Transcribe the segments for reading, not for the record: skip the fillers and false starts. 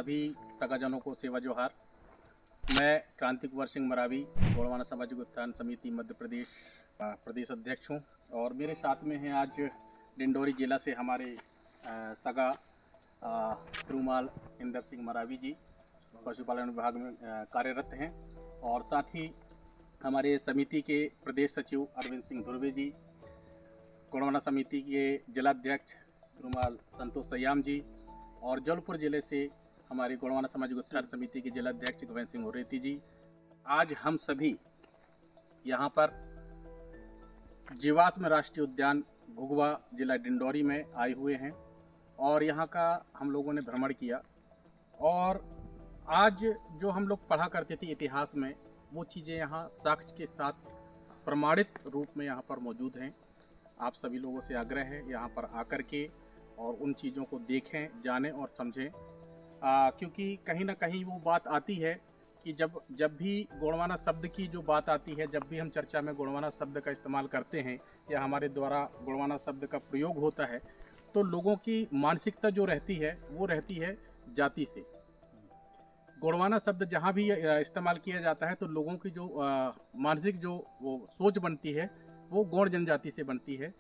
सभी सगाजनों को सेवा जोहार। मैं क्रांति कुंवर सिंह मरावी, गोंडवाना सामाजिक उत्थान समिति मध्य प्रदेश प्रदेश अध्यक्ष हूँ। और मेरे साथ में हैं आज डिंडोरी जिला से हमारे सगा तिरुमाल इंदर सिंह मरावी जी, पशुपालन विभाग में कार्यरत हैं। और साथ ही हमारे समिति के प्रदेश सचिव अरविंद सिंह धुर्वे जी, गोंडवाना समिति के जिलाध्यक्ष तिरुमाल संतोष सयाम जी, और जबलपुर जिले से हमारी गोंडवाना सामाजिक उत्थान समिति के जिलाध्यक्ष गोविंद सिंह उरेती जी। आज हम सभी यहाँ पर जीवाश्म राष्ट्रीय उद्यान घुघुआ जिला डिंडोरी में आए हुए हैं और यहाँ का हम लोगों ने भ्रमण किया। और आज जो हम लोग पढ़ा करते थे इतिहास में, वो चीज़ें यहाँ साक्ष्य के साथ प्रमाणित रूप में यहाँ पर मौजूद हैं। आप सभी लोगों से आग्रह है यहाँ पर आकर के और उन चीज़ों को देखें, जानें और समझें, क्योंकि कहीं ना कहीं वो बात आती है कि जब भी गोंडवाना शब्द की जो बात आती है, जब भी हम चर्चा में गोंडवाना शब्द का इस्तेमाल करते हैं या हमारे द्वारा गोंडवाना शब्द का प्रयोग होता है, तो लोगों की मानसिकता जो रहती है वो रहती है जाति से। गोंडवाना शब्द जहाँ भी इस्तेमाल किया जाता है तो लोगों की जो मानसिक जो वो सोच बनती है वो गौड़ जनजाति से बनती है।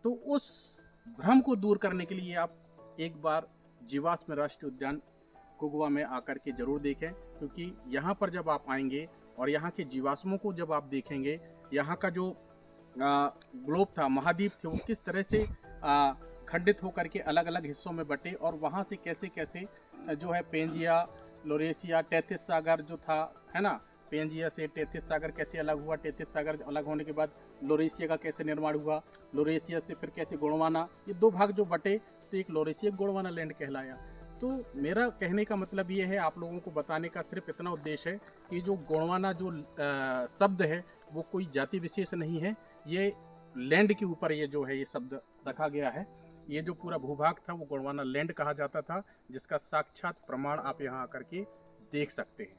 तो उस भ्रम को दूर करने के लिए आप एक बार जीवाश्म राष्ट्रीय उद्यान घुघुआ में आकर के जरूर देखें, क्योंकि यहाँ पर जब आप आएंगे और यहाँ के जीवाश्मों को जब आप देखेंगे, यहाँ का जो ग्लोब था, महाद्वीप थे, वो किस तरह से खंडित होकर के अलग अलग हिस्सों में बटे और वहाँ से कैसे कैसे जो है पेंजिया, लोरेशिया, तैतीस सागर जो था, है ना, पेंजिया से तैतीस सागर कैसे अलग हुआ, तैतीस सागर अलग होने के बाद लोरेशिया का कैसे निर्माण हुआ, लोरेशिया से फिर कैसे गोंडवाना, ये दो भाग जो बटे तो एक लोरेशिया गोंडवाना लैंड कहलाया। तो मेरा कहने का मतलब ये है, आप लोगों को बताने का सिर्फ इतना उद्देश्य है कि जो गोंडवाना जो शब्द है वो कोई जाति विशेष नहीं है, ये लैंड के ऊपर ये जो है ये शब्द रखा गया है। ये जो पूरा भूभाग था वो गोंडवाना लैंड कहा जाता था, जिसका साक्षात प्रमाण आप यहाँ आकर के देख सकते हैं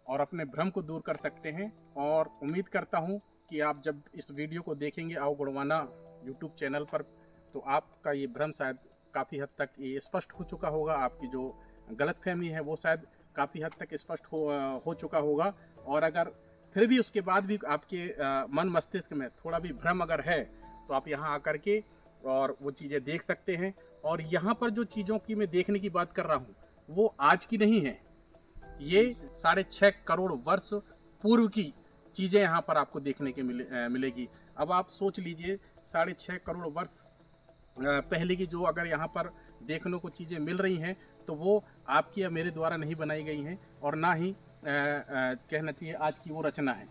और अपने भ्रम को दूर कर सकते हैं। और उम्मीद करता हूँ कि आप जब इस वीडियो को देखेंगे आओ गोंडवाना यूट्यूब चैनल पर, तो आपका ये भ्रम शायद काफ़ी हद तक ये स्पष्ट हो चुका होगा, आपकी जो गलतफहमी है वो शायद काफ़ी हद तक स्पष्ट हो चुका होगा। और अगर फिर भी उसके बाद भी आपके मन मस्तिष्क में थोड़ा भी भ्रम अगर है तो आप यहाँ आकर के और वो चीज़ें देख सकते हैं। और यहाँ पर जो चीज़ों की मैं देखने की बात कर रहा हूँ वो आज की नहीं है, ये 6.5 करोड़ वर्ष पूर्व की चीज़ें यहाँ पर आपको देखने के मिलेगी। अब आप सोच लीजिए 6.5 करोड़ वर्ष पहले की जो अगर यहाँ पर देखने को चीज़ें मिल रही हैं तो वो आपकी या मेरे द्वारा नहीं बनाई गई हैं और ना ही कहना चाहिए आज की वो रचना है,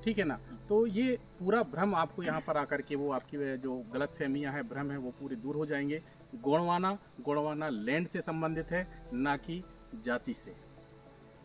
ठीक है ना। तो ये पूरा भ्रम आपको यहाँ पर आकर के वो आपकी जो गलतफहमियाँ हैं, भ्रम है, वो पूरे दूर हो जाएंगे। गोंडवाना लैंड से संबंधित है, ना कि जाति से।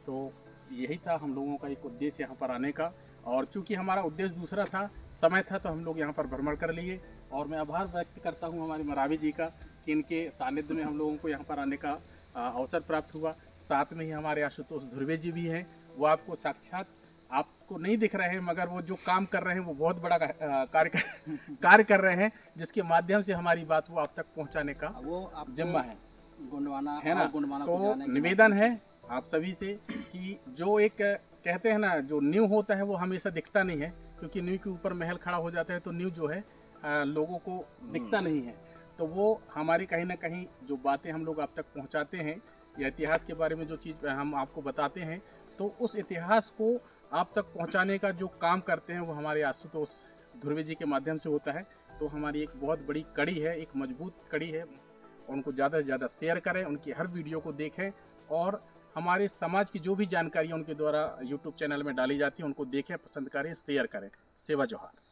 तो यही था हम लोगों का एक उद्देश्य यहाँ पर आने का, और चूंकि हमारा उद्देश्य दूसरा था, समय था, तो हम लोग यहाँ पर भ्रमण कर लिए। और मैं आभार व्यक्त करता हूँ हमारे मरावी जी का कि इनके सानिध्य में हम लोगों को यहाँ पर आने का अवसर प्राप्त हुआ। साथ में ही हमारे आशुतोष धुर्वे जी भी हैं, वो आपको साक्षात आपको नहीं दिख रहे हैं, मगर वो जो काम कर रहे हैं वो बहुत बड़ा कार्य कर रहे हैं, जिसके माध्यम से हमारी बात वो आप तक पहुँचाने का वो जिम्मा है, गोंडवाना है ना। तो निवेदन है आप सभी से कि जो एक कहते हैं ना, जो नींव होता है वो हमेशा दिखता नहीं है, क्योंकि नींव के ऊपर महल खड़ा हो जाता है तो नींव जो है लोगों को दिखता नहीं है। तो वो हमारी कहीं ना कहीं जो बातें हम लोग आप तक पहुंचाते हैं या इतिहास के बारे में जो चीज़ हम आपको बताते हैं, तो उस इतिहास को आप तक पहुंचाने का जो काम करते हैं वो हमारे आशुतोष धुर्वे जी के माध्यम से होता है। तो हमारी एक बहुत बड़ी कड़ी है, एक मजबूत कड़ी है। उनको ज़्यादा से ज़्यादा शेयर करें, उनकी हर वीडियो को देखें और हमारे समाज की जो भी जानकारी उनके द्वारा यूट्यूब चैनल में डाली जाती है उनको देखें, पसंद करें, शेयर करें। सेवा जोहार।